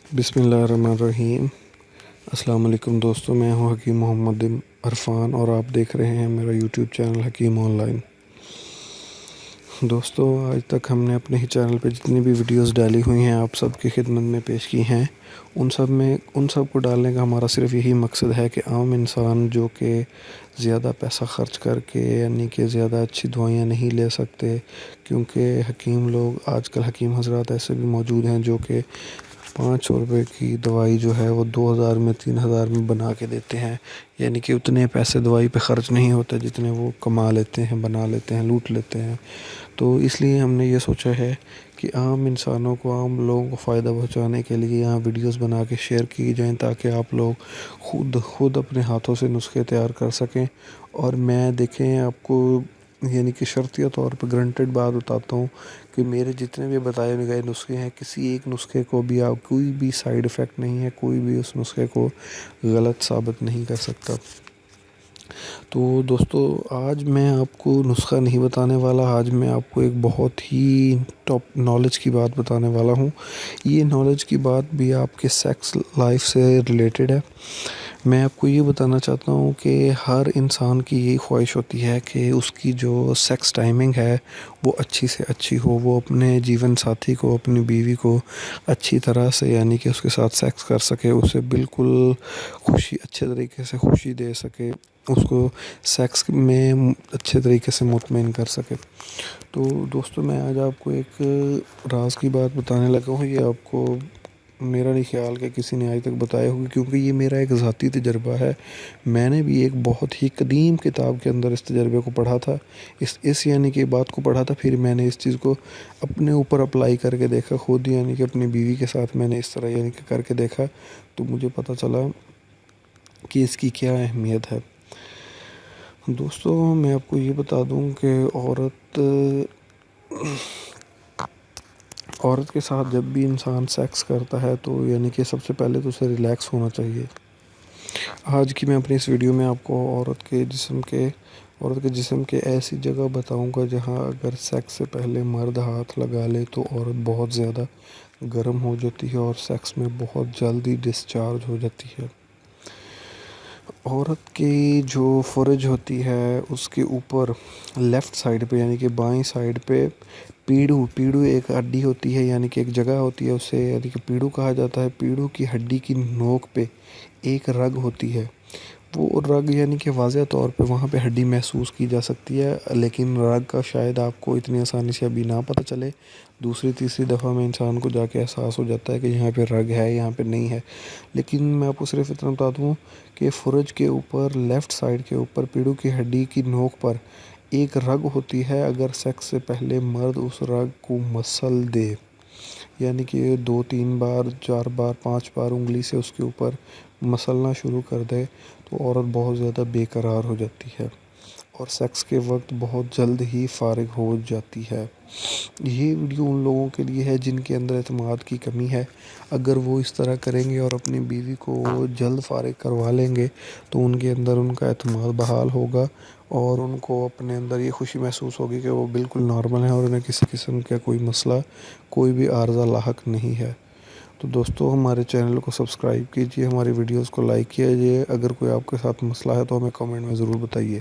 بسم اللہ الرحمن الرحیم۔ السلام علیکم دوستو، میں ہوں حکیم محمد عرفان اور آپ دیکھ رہے ہیں میرا یوٹیوب چینل حکیم آن لائن۔ دوستو، آج تک ہم نے اپنے ہی چینل پہ جتنی بھی ویڈیوز ڈالی ہوئی ہیں آپ سب کی خدمت میں پیش کی ہیں۔ ان سب کو ڈالنے کا ہمارا صرف یہی مقصد ہے کہ عام انسان جو کہ زیادہ پیسہ خرچ کر کے یعنی کہ زیادہ اچھی دوائیاں نہیں لے سکتے، کیونکہ حکیم لوگ آج کل حکیم حضرات ایسے بھی موجود ہیں جو کہ 500 روپے کی دوائی جو ہے وہ 2000 میں 3000 میں بنا کے دیتے ہیں، یعنی کہ اتنے پیسے دوائی پہ خرچ نہیں ہوتے جتنے وہ کما لیتے ہیں، بنا لیتے ہیں، لوٹ لیتے ہیں۔ تو اس لیے ہم نے یہ سوچا ہے کہ عام انسانوں کو، عام لوگوں کو فائدہ پہنچانے کے لیے یہاں ویڈیوز بنا کے شیئر کی جائیں تاکہ آپ لوگ خود اپنے ہاتھوں سے نسخے تیار کر سکیں۔ اور میں دیکھیں آپ کو یعنی کہ شرطیہ طور پہ گرانٹیڈ بات بتاتا ہوں کہ میرے جتنے بھی بتائے گئے نسخے ہیں، کسی ایک نسخے کو بھی آپ کوئی بھی سائیڈ ایفیکٹ نہیں ہے، کوئی بھی اس نسخے کو غلط ثابت نہیں کر سکتا۔ تو دوستو، آج میں آپ کو نسخہ نہیں بتانے والا، آج میں آپ کو ایک بہت ہی ٹاپ نالج کی بات بتانے والا ہوں۔ یہ نالج کی بات بھی آپ کے سیکس لائف سے ریلیٹڈ ہے۔ میں آپ کو یہ بتانا چاہتا ہوں کہ ہر انسان کی یہی خواہش ہوتی ہے کہ اس کی جو سیکس ٹائمنگ ہے وہ اچھی سے اچھی ہو، وہ اپنے جیون ساتھی کو، اپنی بیوی کو اچھی طرح سے یعنی کہ اس کے ساتھ سیکس کر سکے، اسے بالکل اچھے طریقے سے خوشی دے سکے، اس کو سیکس میں اچھے طریقے سے مطمئن کر سکے۔ تو دوستو، میں آج آپ کو ایک راز کی بات بتانے لگا ہوں۔ یہ آپ کو میرا نہیں خیال کہ کسی نے آج تک بتایا ہوگا، کیونکہ یہ میرا ایک ذاتی تجربہ ہے۔ میں نے بھی ایک بہت ہی قدیم کتاب کے اندر اس تجربے کو پڑھا تھا، اس یعنی کہ بات کو پڑھا تھا، پھر میں نے اس چیز کو اپنے اوپر اپلائی کر کے دیکھا خود، یعنی کہ اپنی بیوی کے ساتھ میں نے اس طرح یعنی کہ کر کے دیکھا، تو مجھے پتہ چلا کہ اس کی کیا اہمیت ہے۔ دوستو، میں آپ کو یہ بتا دوں کہ عورت کے ساتھ جب بھی انسان سیکس کرتا ہے تو یعنی کہ سب سے پہلے تو اسے ریلیکس ہونا چاہیے۔ آج کی میں اپنی اس ویڈیو میں آپ کو عورت کے جسم کے ایسی جگہ بتاؤں گا جہاں اگر سیکس سے پہلے مرد ہاتھ لگا لے تو عورت بہت زیادہ گرم ہو جاتی ہے اور سیکس میں بہت جلدی ڈسچارج ہو جاتی ہے۔ عورت کی جو فرج ہوتی ہے اس کے اوپر لیفٹ سائڈ پہ یعنی کہ بائیں سائڈ پہ پیڑو ایک ہڈی ہوتی ہے، یعنی کہ ایک جگہ ہوتی ہے، اسے یعنی کہ پیڑو کہا جاتا ہے۔ پیڑو کی ہڈی کی نوک پہ ایک رگ ہوتی ہے، وہ رگ یعنی کہ واضح طور پہ وہاں پہ ہڈی محسوس کی جا سکتی ہے، لیکن رگ کا شاید آپ کو اتنی آسانی سے ابھی نہ پتہ چلے، دوسری تیسری دفعہ میں انسان کو جا کے احساس ہو جاتا ہے کہ یہاں پہ رگ ہے، یہاں پہ نہیں ہے۔ لیکن میں آپ کو صرف اتنا بتا دوں کہ فرج کے اوپر لیفٹ سائڈ کے اوپر پیڑو کی ہڈی کی نوک پر ایک رگ ہوتی ہے۔ اگر سیکس سے پہلے مرد اس رگ کو مسل دے، یعنی کہ 2-3 بار 4 بار 5 بار انگلی سے اس کے اوپر مسلنا شروع کر دے تو عورت بہت زیادہ بے قرار ہو جاتی ہے اور سیکس کے وقت بہت جلد ہی فارغ ہو جاتی ہے۔ یہ ویڈیو ان لوگوں کے لیے ہے جن کے اندر اعتماد کی کمی ہے۔ اگر وہ اس طرح کریں گے اور اپنی بیوی کو جلد فارغ کروا لیں گے تو ان کے اندر ان کا اعتماد بحال ہوگا اور ان کو اپنے اندر یہ خوشی محسوس ہوگی کہ وہ بالکل نارمل ہیں اور انہیں کسی قسم کا کوئی مسئلہ، کوئی بھی عارضہ لاحق نہیں ہے۔ تو دوستو، ہمارے چینل کو سبسکرائب کیجئے، ہماری ویڈیوز کو لائک کیجئے، اگر کوئی آپ کے ساتھ مسئلہ ہے تو ہمیں کمنٹ میں ضرور بتائیے۔